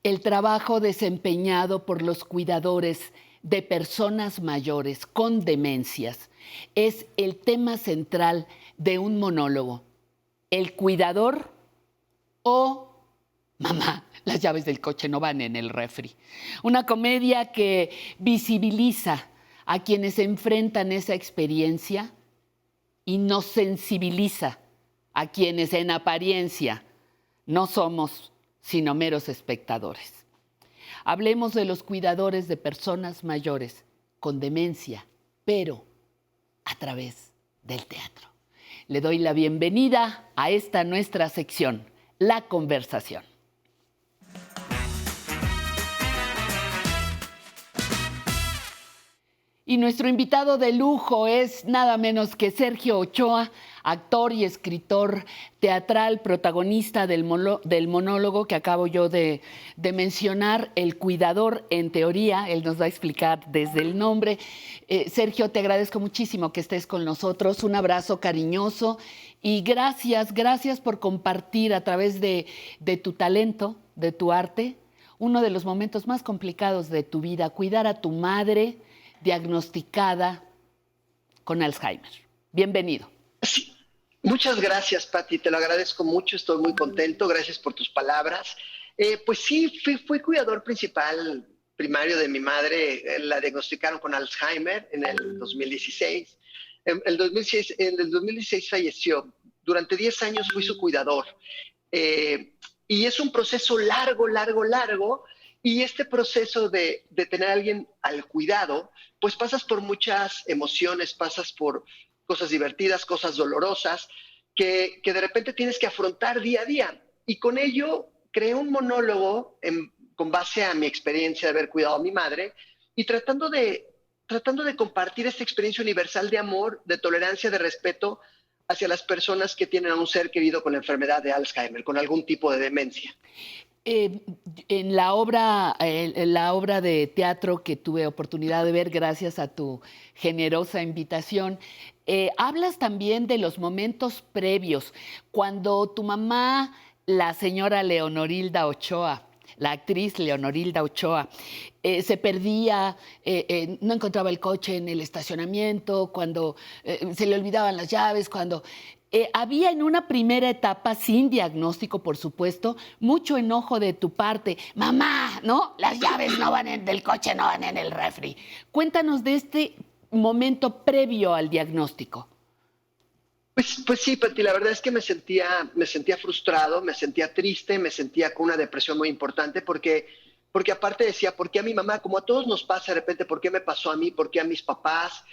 El trabajo desempeñado por los cuidadores de personas mayores con demencias es el tema central de un monólogo. El cuidador o mamá, las llaves del coche no van en el refri. Una comedia que visibiliza a quienes enfrentan esa experiencia y nos sensibiliza a quienes en apariencia no somos sino meros espectadores. Hablemos de los cuidadores de personas mayores con demencia, pero a través del teatro. Le doy la bienvenida a esta nuestra sección, La Conversación. Y nuestro invitado de lujo es nada menos que Sergio Ochoa, actor y escritor teatral, protagonista del monólogo que acabo yo de mencionar, El Cuidador en Teoría. Él nos va a explicar desde el nombre. Sergio, te agradezco muchísimo que estés con nosotros. Un abrazo cariñoso y gracias por compartir a través de tu talento, de tu arte, uno de los momentos más complicados de tu vida, cuidar a tu madre diagnosticada con Alzheimer. Bienvenido. Sí. Muchas gracias, Pati, te lo agradezco mucho, estoy muy contento, gracias por tus palabras. Pues sí, fui cuidador principal primario de mi madre, la diagnosticaron con Alzheimer en el 2016. En el 2016 falleció, durante 10 años fui su cuidador. Y es un proceso largo, y este proceso de tener a alguien al cuidado, pues pasas por muchas emociones, pasas por cosas divertidas, cosas dolorosas, que de repente tienes que afrontar día a día. Y con ello creé un monólogo con base a mi experiencia de haber cuidado a mi madre y tratando de compartir esta experiencia universal de amor, de tolerancia, de respeto hacia las personas que tienen a un ser querido con la enfermedad de Alzheimer, con algún tipo de demencia. En la obra de teatro que tuve oportunidad de ver gracias a tu generosa invitación, hablas también de los momentos previos, cuando tu mamá, la señora Leonorilda Ochoa, la actriz Leonorilda Ochoa, se perdía, no encontraba el coche en el estacionamiento, cuando se le olvidaban las llaves, cuando había en una primera etapa, sin diagnóstico, por supuesto, mucho enojo de tu parte. Mamá, ¿no? Las llaves del coche no van en el refri. Cuéntanos de este momento previo al diagnóstico. Pues sí, Pati, la verdad es que me sentía frustrado, me sentía triste, me sentía con una depresión muy importante porque aparte decía, ¿por qué a mi mamá? Como a todos nos pasa de repente, ¿por qué me pasó a mí? ¿Por qué a mis papás?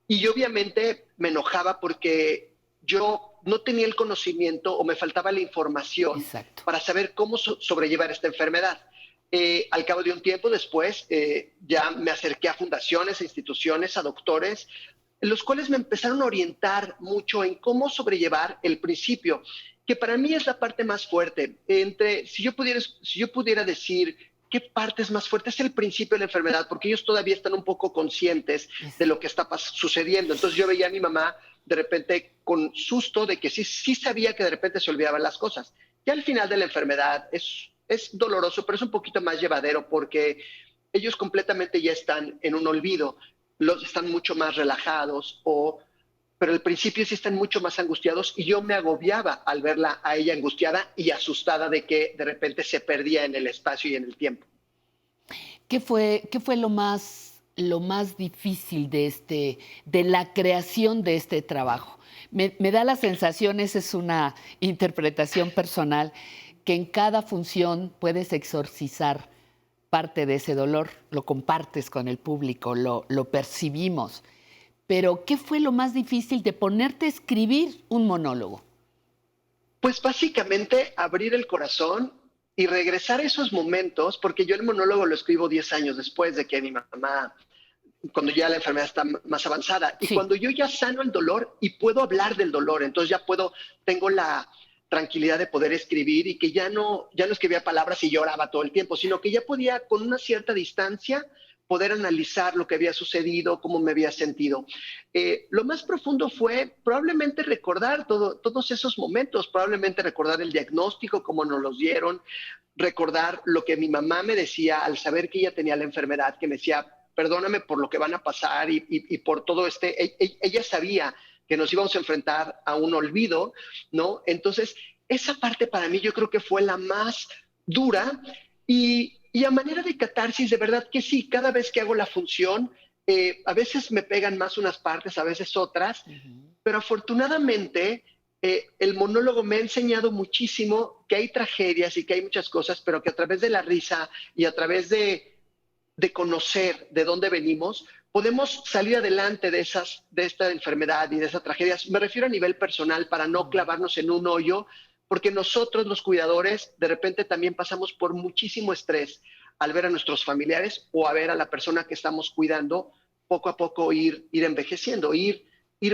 Y yo obviamente me enojaba porque yo no tenía el conocimiento o me faltaba la información Exacto. para saber cómo sobrellevar esta enfermedad. Al cabo de un tiempo después, ya me acerqué a fundaciones, a instituciones, a doctores, los cuales me empezaron a orientar mucho en cómo sobrellevar el principio, que para mí es la parte más fuerte. Si yo pudiera decir qué parte es más fuerte, es el principio de la enfermedad, porque ellos todavía están un poco conscientes de lo que está sucediendo. Entonces yo veía a mi mamá de repente con susto de que sí sabía que de repente se olvidaban las cosas. Ya al final de la enfermedad es doloroso, pero es un poquito más llevadero porque ellos completamente ya están en un olvido, están mucho más relajados, pero al principio sí están mucho más angustiados y yo me agobiaba al verla a ella angustiada y asustada de que de repente se perdía en el espacio y en el tiempo. ¿Qué fue lo más difícil de la creación de este trabajo? Me da la sensación, esa es una interpretación personal, que en cada función puedes exorcizar parte de ese dolor, lo compartes con el público, lo percibimos. Pero, ¿qué fue lo más difícil de ponerte a escribir un monólogo? Pues básicamente abrir el corazón y regresar a esos momentos, porque yo el monólogo lo escribo 10 años después de que mi mamá, cuando ya la enfermedad está más avanzada, y Sí. cuando yo ya sano el dolor y puedo hablar del dolor, entonces tengo la tranquilidad de poder escribir y que ya no escribía palabras y lloraba todo el tiempo, sino que ya podía con una cierta distancia poder analizar lo que había sucedido, cómo me había sentido. Lo más profundo fue probablemente recordar todos esos momentos, probablemente recordar el diagnóstico, cómo nos los dieron, recordar lo que mi mamá me decía al saber que ella tenía la enfermedad, que me decía, perdóname por lo que van a pasar y por todo ella sabía que nos íbamos a enfrentar a un olvido, ¿no? Entonces, esa parte para mí yo creo que fue la más dura y a manera de catarsis, de verdad que sí, cada vez que hago la función, a veces me pegan más unas partes, a veces otras, pero afortunadamente el monólogo me ha enseñado muchísimo que hay tragedias y que hay muchas cosas, pero que a través de la risa y a través de conocer de dónde venimos, podemos salir adelante de esta enfermedad y de esas tragedias. Me refiero a nivel personal para no clavarnos en un hoyo, porque nosotros los cuidadores de repente también pasamos por muchísimo estrés al ver a nuestros familiares o a ver a la persona que estamos cuidando poco a poco ir envejeciendo, ir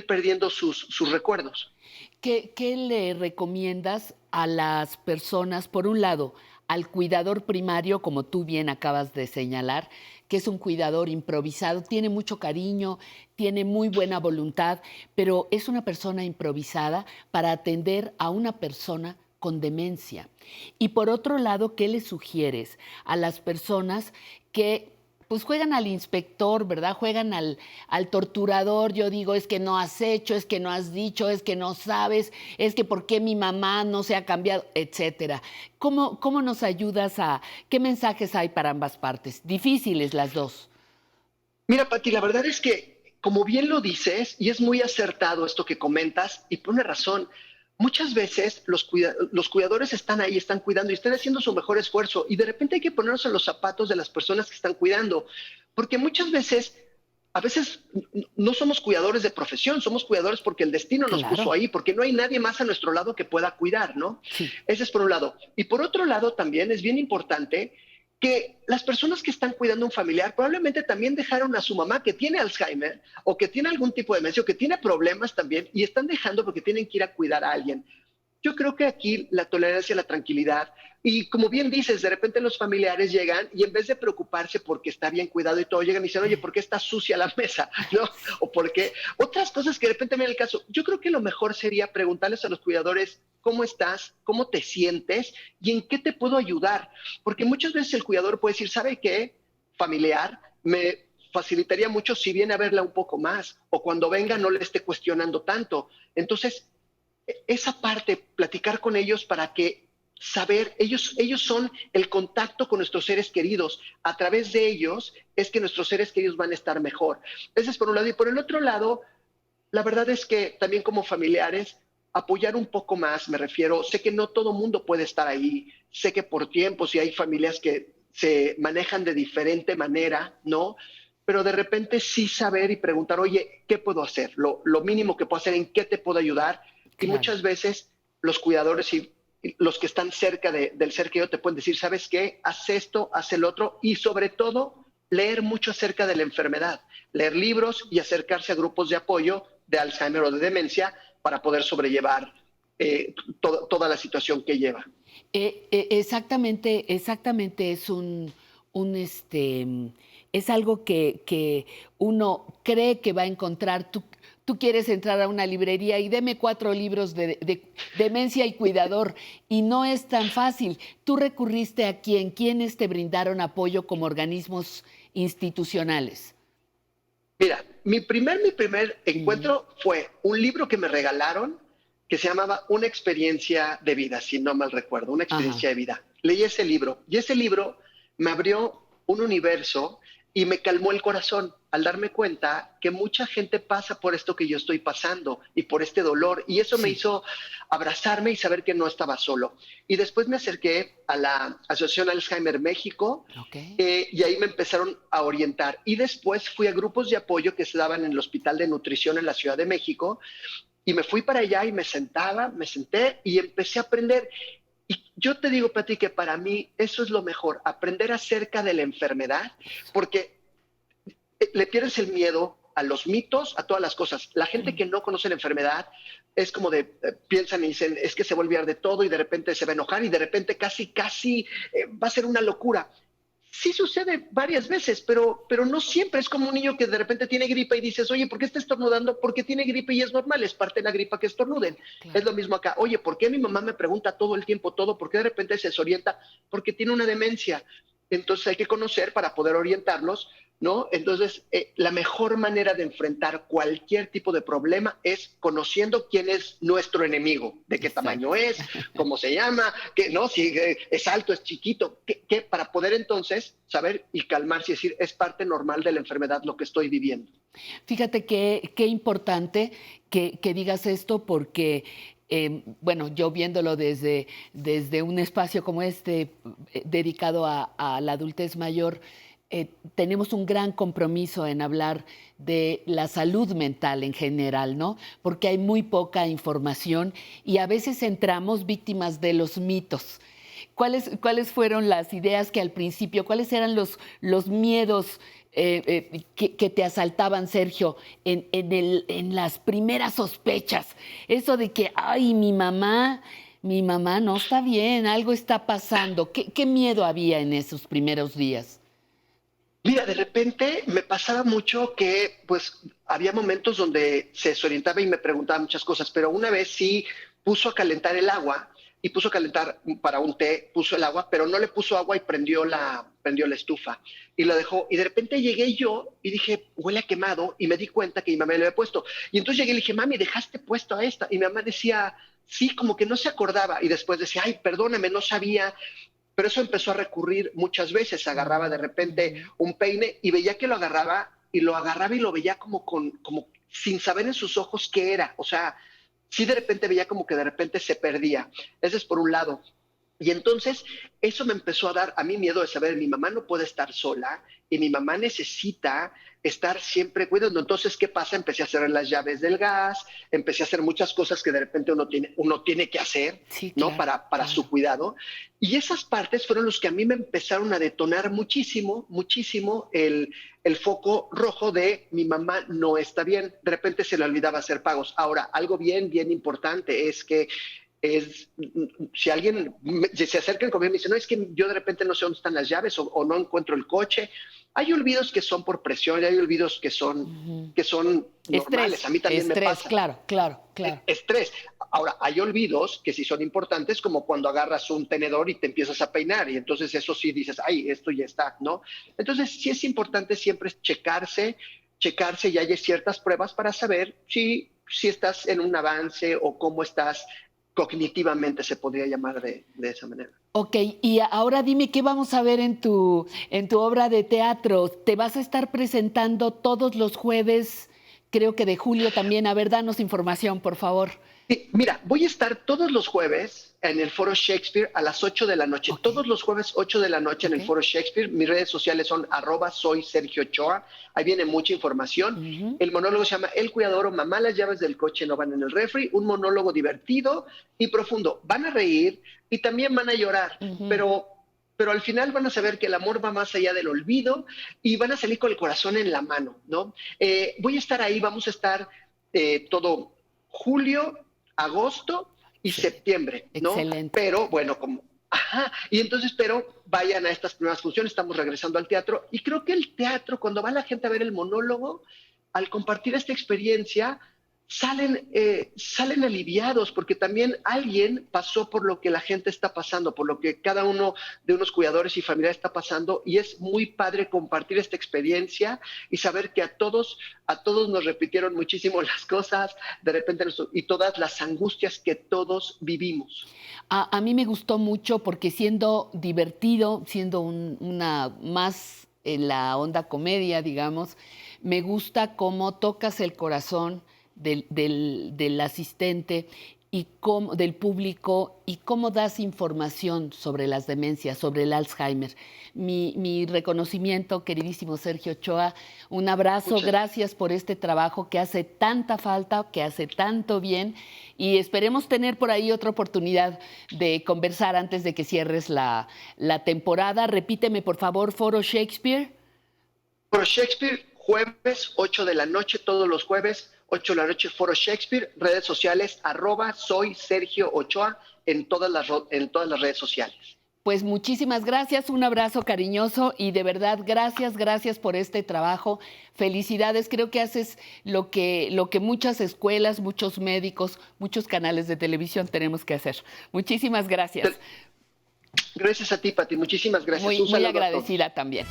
perdiendo sus recuerdos. ¿Qué le recomiendas a las personas, por un lado, al cuidador primario, como tú bien acabas de señalar, que es un cuidador improvisado, tiene mucho cariño, tiene muy buena voluntad, pero es una persona improvisada para atender a una persona con demencia? Y por otro lado, ¿qué le sugieres a las personas que pues juegan al inspector, ¿verdad? Juegan al torturador. Yo digo, es que no has hecho, es que no has dicho, es que no sabes, es que por qué mi mamá no se ha cambiado, etcétera. ¿Cómo nos ayudas qué mensajes hay para ambas partes? Difíciles las dos. Mira, Pati, la verdad es que, como bien lo dices, y es muy acertado esto que comentas, y por una razón, muchas veces los cuidadores están ahí, están cuidando y están haciendo su mejor esfuerzo, y de repente hay que ponernos en los zapatos de las personas que están cuidando, porque muchas veces, a veces no somos cuidadores de profesión, somos cuidadores porque el destino nos Claro, puso ahí, porque no hay nadie más a nuestro lado que pueda cuidar, ¿no? sí, Ese es por un lado. Y por otro lado, también es bien importante que las personas que están cuidando a un familiar probablemente también dejaron a su mamá que tiene Alzheimer o que tiene algún tipo de demencia o que tiene problemas también y están dejando porque tienen que ir a cuidar a alguien. Yo creo que aquí la tolerancia, la tranquilidad, y como bien dices, de repente los familiares llegan y en vez de preocuparse porque está bien cuidado y todo, llegan y dicen, oye, ¿por qué está sucia la mesa? ¿No? O porque otras cosas que de repente me el caso. Yo creo que lo mejor sería preguntarles a los cuidadores, ¿cómo estás? ¿Cómo te sientes? ¿Y en qué te puedo ayudar? Porque muchas veces el cuidador puede decir, ¿sabe qué? Familiar, me facilitaría mucho si viene a verla un poco más o cuando venga no le esté cuestionando tanto. Entonces, esa parte, platicar con ellos para que saber, ellos son el contacto con nuestros seres queridos. A través de ellos es que nuestros seres queridos van a estar mejor. Ese es por un lado. Y por el otro lado, la verdad es que también como familiares, apoyar un poco más, me refiero, sé que no todo mundo puede estar ahí, sé que por tiempos y hay familias que se manejan de diferente manera, ¿no? Pero de repente sí saber y preguntar, oye, ¿qué puedo hacer? Lo mínimo que puedo hacer, ¿en qué te puedo ayudar? Y claro. muchas veces los cuidadores y los que están cerca del ser querido te pueden decir, ¿sabes qué? Haz esto, haz el otro y sobre todo leer mucho acerca de la enfermedad, leer libros y acercarse a grupos de apoyo de Alzheimer o de demencia para poder sobrellevar toda la situación que lleva. Exactamente es es algo que uno cree que va a encontrar. Tú quieres entrar a una librería y deme 4 libros de demencia y cuidador, y no es tan fácil. ¿Tú recurriste a quién? ¿Quiénes te brindaron apoyo como organismos institucionales? Mira, mi primer Ujú. encuentro fue un libro que me regalaron que se llamaba Una experiencia de vida, si no mal recuerdo, una Ajá. experiencia de vida. Leí ese libro y ese libro me abrió un universo y me calmó el corazón al darme cuenta que mucha gente pasa por esto que yo estoy pasando y por este dolor. Y eso me Sí. hizo abrazarme y saber que no estaba solo. Y después me acerqué a la Asociación Alzheimer México Okey. y ahí me empezaron a orientar. Y después fui a grupos de apoyo que se daban en el Hospital de Nutrición en la Ciudad de México y me fui para allá y me senté y empecé a aprender. Y yo te digo, Pati, que para mí eso es lo mejor, aprender acerca de la enfermedad, Eso. porque le pierdes el miedo a los mitos, a todas las cosas. La gente que no conoce la enfermedad es como de, piensan y dicen, es que se va a olvidar de todo y de repente se va a enojar y de repente casi va a ser una locura. Sí sucede varias veces, pero no siempre. Es como un niño que de repente tiene gripa y dices, oye, ¿por qué está estornudando? Porque tiene gripa y es normal, es parte de la gripa que estornuden. Es Claro. lo mismo acá. Oye, ¿por qué mi mamá me pregunta todo el tiempo todo? ¿Por qué de repente se desorienta? Porque tiene una demencia. Entonces hay que conocer para poder orientarlos, ¿no? Entonces, la mejor manera de enfrentar cualquier tipo de problema es conociendo quién es nuestro enemigo, de qué tamaño Exacto. es, cómo se llama, que, ¿no? Si es alto, es chiquito, para poder entonces saber y calmarse y decir, es parte normal de la enfermedad lo que estoy viviendo. Fíjate qué importante que digas esto porque, bueno, yo viéndolo desde un espacio como este, dedicado a la adultez mayor, tenemos un gran compromiso en hablar de la salud mental en general, ¿no? Porque hay muy poca información y a veces entramos víctimas de los mitos. ¿Cuáles fueron las ideas que al principio, cuáles eran los miedos que te asaltaban, Sergio, en las primeras sospechas? Eso de que, ay, mi mamá no está bien, algo está pasando. ¿Qué miedo había en esos primeros días? Mira, de repente me pasaba mucho que pues había momentos donde se desorientaba y me preguntaba muchas cosas, pero una vez sí puso a calentar el agua y puso a calentar para un té, puso el agua, pero no le puso agua y prendió la estufa y lo dejó. Y de repente llegué yo y dije, huele a quemado y me di cuenta que mi mamá le había puesto. Y entonces llegué y le dije, mami, dejaste puesto a esta. Y mi mamá decía, sí, como que no se acordaba. Y después decía, ay, perdóname, no sabía. Pero eso empezó a recurrir muchas veces. Agarraba de repente Ujú. un peine y veía que lo agarraba y lo veía como sin saber en sus ojos qué era. O sea, sí de repente veía como que de repente se perdía. Ese es por un lado. Y entonces eso me empezó a dar a mí miedo de saber, mi mamá no puede estar sola y mi mamá necesita estar siempre cuidando. Entonces, ¿qué pasa? Empecé a hacer las llaves del gas, empecé a hacer muchas cosas que de repente uno tiene que hacer, Sí, ¿no? claro, Para su claro. cuidado. Y esas partes fueron los que a mí me empezaron a detonar muchísimo, muchísimo el foco rojo de mi mamá no está bien. De repente se le olvidaba hacer pagos. Ahora, algo bien, bien importante es que es, si alguien se acerca conmigo y me dice, no, es que yo de repente no sé dónde están las llaves o no encuentro el coche. Hay olvidos que son por presión y hay olvidos Ujú. que son normales. Estrés, A mí también me estrés, pasa. claro, claro, claro. Estrés. Ahora, hay olvidos que sí son importantes, como cuando agarras un tenedor y te empiezas a peinar, y entonces eso sí dices, ay, esto ya está, ¿no? Entonces, sí es importante siempre checarse y hay ciertas pruebas para saber si estás en un avance o cómo estás cognitivamente, se podría llamar de esa manera. Ok, y ahora dime qué vamos a ver en tu obra de teatro. ¿Te vas a estar presentando todos los jueves, creo que de julio también? A ver, danos información, por favor. Sí, mira, voy a estar todos los jueves en el Foro Shakespeare a las 8 de la noche. Ok, Todos los jueves 8 de la noche en ok. el Foro Shakespeare. Mis redes sociales son @soy Sergio Ochoa. Ahí viene mucha información. Ujú, El monólogo se llama El cuidador o mamá, las llaves del coche no van en el refri. Un monólogo divertido y profundo. Van a reír y también van a llorar, ujú. pero al final van a saber que el amor va más allá del olvido y van a salir con el corazón en la mano, ¿no? Voy a estar ahí, vamos a estar todo julio, agosto y Excelente, septiembre, ¿no? excelente. Pero bueno, ajá, y entonces, pero vayan a estas primeras funciones, estamos regresando al teatro, y creo que el teatro, cuando va la gente a ver el monólogo, al compartir esta experiencia, salen aliviados, porque también alguien pasó por lo que la gente está pasando, por lo que cada uno de unos cuidadores y familiares está pasando, y es muy padre compartir esta experiencia y saber que a todos nos repitieron muchísimo las cosas, de repente, y todas las angustias que todos vivimos. A mí me gustó mucho porque siendo divertido, siendo una más en la onda comedia, digamos, me gusta cómo tocas el corazón del asistente y cómo, del público y cómo das información sobre las demencias, sobre el Alzheimer. Mi reconocimiento, queridísimo Sergio Ochoa, un abrazo, Muchas gracias por este trabajo que hace tanta falta, que hace tanto bien y esperemos tener por ahí otra oportunidad de conversar antes de que cierres la temporada. Repíteme, por favor, Foro Shakespeare. Foro Shakespeare, jueves, 8 de la noche, todos los jueves, 8 de la noche, Foro Shakespeare, redes sociales, @soy Sergio Ochoa en todas las redes sociales. Pues muchísimas gracias, un abrazo cariñoso y de verdad gracias por este trabajo. Felicidades, creo que haces lo que muchas escuelas, muchos médicos, muchos canales de televisión tenemos que hacer. Muchísimas gracias. Gracias a ti, Pati. Muchísimas gracias. Muy agradecida también.